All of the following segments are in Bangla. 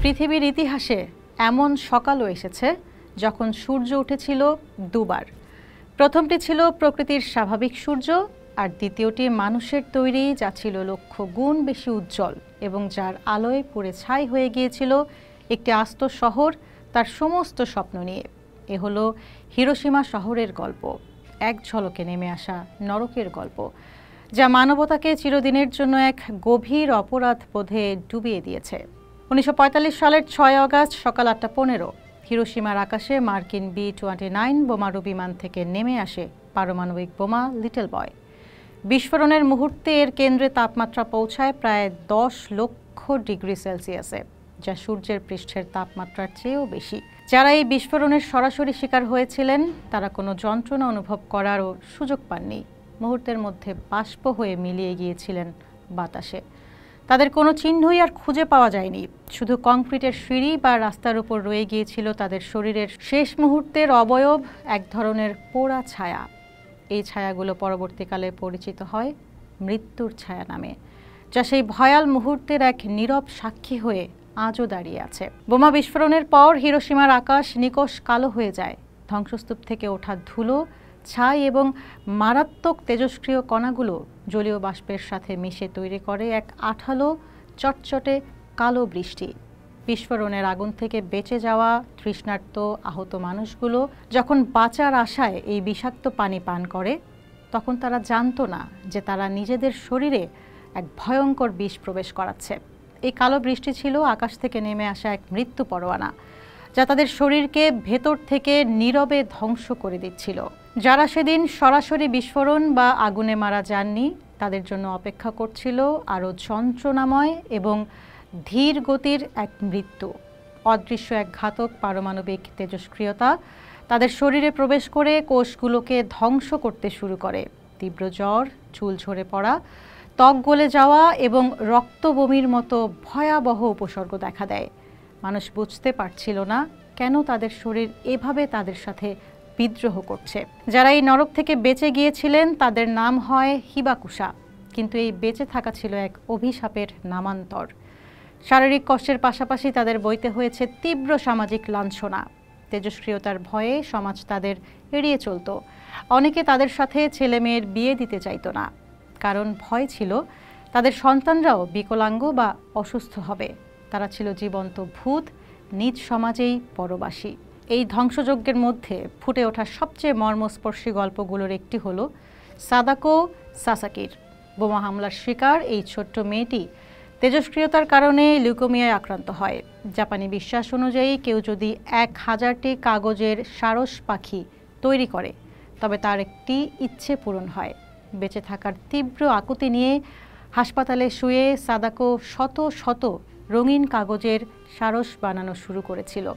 পৃথিবীর ইতিহাসে এমন সকালও এসেছে যখন সূর্য উঠেছিল দুবার। প্রথমটি ছিল প্রকৃতির স্বাভাবিক সূর্য, আর দ্বিতীয়টি মানুষের তৈরি, যা ছিল লক্ষ গুণ বেশি উজ্জ্বল এবং যার আলোয় পুড়ে ছাই হয়ে গিয়েছিল একটি আস্ত শহর তার সমস্ত স্বপ্ন নিয়ে। এ হলো হিরোশিমা শহরের গল্প, এক ঝলকে নেমে আসা নরকের গল্প, যা মানবতাকে চিরদিনের জন্য এক গভীর অপরাধ বোধে ডুবিয়ে দিয়েছে। 1945 সালের 6 অগাস্ট সকাল 8:15 হিরোশিমার আকাশে মার্কিন B-29 বোমারু বিমান থেকে নেমে আসে পারমাণবিক বোমা লিটল বয়। বিস্ফোরণের মুহূর্তে এর কেন্দ্রে তাপমাত্রা পৌঁছায় প্রায় 10 লক্ষ ডিগ্রি সেলসিয়াসে, যা সূর্যের পৃষ্ঠের তাপমাত্রার চেয়েও বেশি। যারা এই বিস্ফোরণের সরাসরি শিকার হয়েছিলেন তারা কোনো যন্ত্রণা অনুভব করারও সুযোগ পাননি। মুহূর্তের মধ্যে বাষ্প হয়ে মিলিয়ে গিয়েছিলেন বাতাসে। তাদের কোনো চিহ্নই আর খুঁজে পাওয়া যায়নি, শুধু কংক্রিটের সিঁড়ি বা রাস্তার উপর রয়ে গিয়েছিল তাদের শরীরের শেষ মুহূর্তের অবয়ব, এক ধরনের পোড়া ছায়া। এই ছায়াগুলো পরবর্তীকালে পরিচিত হয় মৃত্যুর ছায়া নামে, যা সেই ভয়াল মুহূর্তের এক নীরব সাক্ষী হয়ে আজও দাঁড়িয়ে আছে। বোমা বিস্ফোরণের পর হিরোশিমার আকাশ নিকষ কালো হয়ে যায়। ধ্বংসস্তূপ থেকে ওঠা ধুলো, ছাই এবং মারাত্মক তেজস্ক্রিয় কণাগুলো জলীয় বাষ্পের সাথে মিশে তৈরি করে এক আঠালো চটচটে কালো বৃষ্টি। বিস্ফোরণের আগুন থেকে বেঁচে যাওয়া তৃষ্ণার্ত আহত মানুষগুলো যখন বাঁচার আশায় এই বিষাক্ত পানি পান করে, তখন তারা জানতো না যে তারা নিজেদের শরীরে এক ভয়ঙ্কর বিষ প্রবেশ করাচ্ছে। এই কালো বৃষ্টি ছিল আকাশ থেকে নেমে আসা এক মৃত্যু পরোয়ানা, যা তাদের শরীরকে ভেতর থেকে নীরবে ধ্বংস করে দিচ্ছিল। যারা সেদিন সরাসরি বিস্ফোরণ বা আগুনে মারা যাননি, তাদের জন্য অপেক্ষা করছিল আরও যন্ত্রণাময় এবং ধীর গতির এক মৃত্যু। অদৃশ্য এক ঘাতক পারমাণবিক তেজস্ক্রিয়তা তাদের শরীরে প্রবেশ করে কোষগুলোকে ধ্বংস করতে শুরু করে। তীব্র জ্বর, চুল ঝরে পড়া, ত্বক গলে যাওয়া এবং রক্ত বমির মতো ভয়াবহ উপসর্গ দেখা দেয়। মানুষ বুঝতে পারছিল না কেন তাদের শরীর এভাবে তাদের সাথে বিদ্রোহ করছে। যারা এই নরক থেকে বেঁচে গিয়েছিলেন তাদের নাম হয় হিবাকুশা, কিন্তু এই বেঁচে থাকা ছিল এক অভিশাপের নামান্তর। শারীরিক কষ্টের পাশাপাশি তাদের বইতে হয়েছে তীব্র সামাজিক লাঞ্ছনা। তেজস্ক্রিয়তার ভয়ে সমাজ তাদের এড়িয়ে চলত। অনেকে তাদের সাথে ছেলে মেয়ের বিয়ে দিতে চাইত না, কারণ ভয় ছিল তাদের সন্তানরাও বিকলাঙ্গ বা অসুস্থ হবে। তারা ছিল জীবন্ত ভূত, নিজ সমাজেই পরবাসী। এই ধ্বংসযজ্ঞের মধ্যে ফুটে ওঠা সবচেয়ে মর্মস্পর্শী গল্পগুলোর একটি হলো সাদাকো সাসাকির। বোমা হামলার শিকার এই ছোট্ট মেয়েটি তেজস্ক্রিয়তার কারণে লিউকোমিয়ায় আক্রান্ত হয়। জাপানি বিশ্বাস অনুযায়ী কেউ যদি 1000টি কাগজের সারস পাখি তৈরি করে, তবে তার একটি ইচ্ছে পূরণ হয়। বেঁচে থাকার তীব্র আকুতি নিয়ে হাসপাতালে শুয়ে সাদাকো শত শত রঙিন কাগজের সারস বানানো শুরু করেছিল,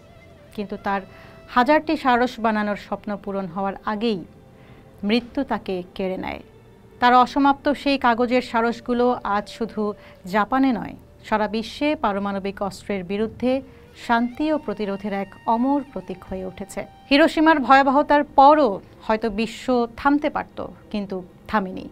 কিন্তু তার 1000টি সারস বানানোর স্বপ্ন পূরণ হওয়ার আগেই মৃত্যু তাকে কেড়ে নেয়। তার অসমাপ্ত সেই কাগজের সারসগুলো আজ শুধু জাপানে নয়, সারা বিশ্বে পারমাণবিক অস্ত্রের বিরুদ্ধে শান্তি ও প্রতিরোধের এক অমর প্রতীক হয়ে উঠেছে। হিরোশিমার ভয়াবহতার পরও হয়তো বিশ্ব থামতে পারত, কিন্তু থামেনি।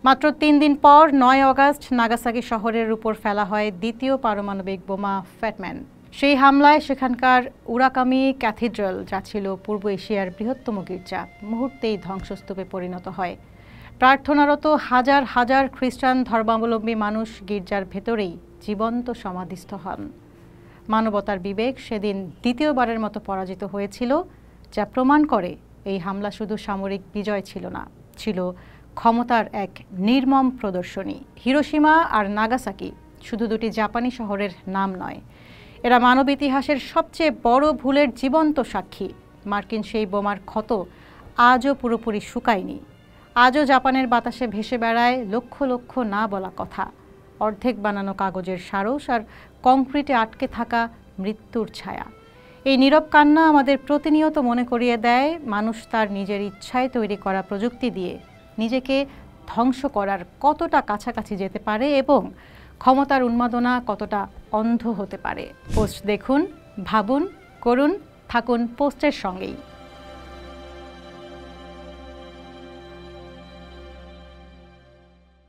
মাত্র 3 দিন পর 9 অগাস্ট নাগাসাকি শহরের উপর ফেলা হয় দ্বিতীয় পারমাণবিক বোমা ফ্যাটম্যান। সেই হামলায় সেখানকার উরাকামি ক্যাথিড্রাল, যা ছিল পূর্ব এশিয়ার বৃহত্তম গির্জা, মুহূর্তেই ধ্বংসস্তূপে পরিণত হয়। প্রার্থনারত হাজার হাজার খ্রিস্টান ধর্মাবলম্বী মানুষ গির্জার ভেতরেই জীবন্ত সমাধিস্থ হন। মানবতার বিবেক সেদিন দ্বিতীয়বারের মতো পরাজিত হয়েছিল, যা প্রমাণ করে এই হামলা শুধু সামরিক বিজয় ছিল না, ছিল ক্ষমতার এক নির্মম প্রদর্শনী। হিরোশিমা আর নাগাসাকি শুধু দুটি জাপানি শহরের নাম নয়, এরা মানব ইতিহাসের সবচেয়ে বড় ভুলের জীবন্ত সাক্ষী। মার্কিন সেই বোমার ক্ষত আজও পুরোপুরি শুকায়নি। আজও জাপানের বাতাসে ভেসে বেড়ায় লক্ষ লক্ষ না বলা কথা, অর্ধেক বানানো কাগজের সারস আর কংক্রিটে আটকে থাকা মৃত্যুর ছায়া। এই নীরব কান্না আমাদের প্রতিনিয়ত মনে করিয়ে দেয় মানুষ তার নিজের ইচ্ছায় তৈরি করা প্রযুক্তি দিয়ে নিজেকে ধ্বংস করার কতটা কাছাকাছি যেতে পারে এবং ক্ষমতার উন্মাদনা কতটা অন্ধ হতে পারে। পোস্ট দেখুন, ভাবুন, করুন, থাকুন পোস্টের সঙ্গেই।